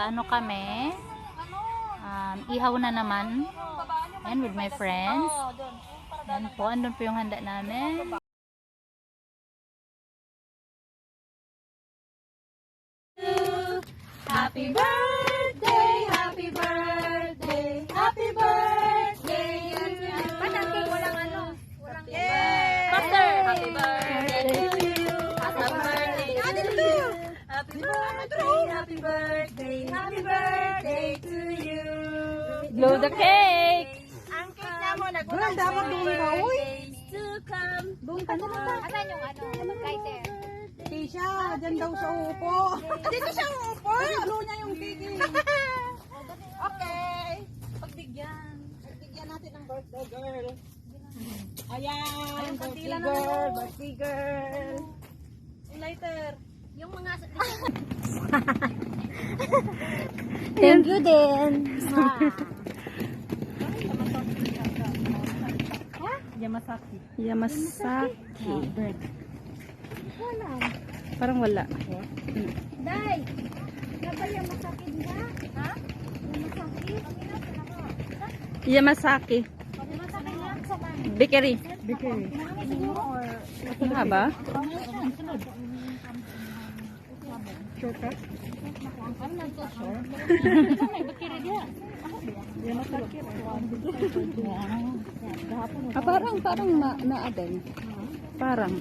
Mag-ano kami. Ihaw na naman. And with my friends. Yan po, andun po yung handa namin. Happy birthday, happy birthday, happy birthday to you. Ba't ang cake walang ano? Walang Pastor! Happy birthday to you. Happy birthday to you. Happy birthday, happy birthday, happy birthday to you. Blow the cake! Ang cake na mo, nag-ulang dapat doon ka, uy. to come. Doon ka na naman. Asan yung ano? Mag-kaiter. Tisha, dyan daw sa upo. Dito siya upo. Blow niya yung cake. Okay. Pagbigyan. Bigyan natin ng birthday girl. Ayan, birthday girl, birthday girl. Yung lighter. Yung mga... Thank you din. Yamasaki. Yamasaki. Wala. Parang wala. Day! Nabaya masakit nga? Ha? Masakit? Yamasaki. Masakit nga sa man. Bakery. Bakery. Nga ba? Shortcut. Ano na to, sure? May bakiri diya. Yamasaki. Parang na-aden. Parang.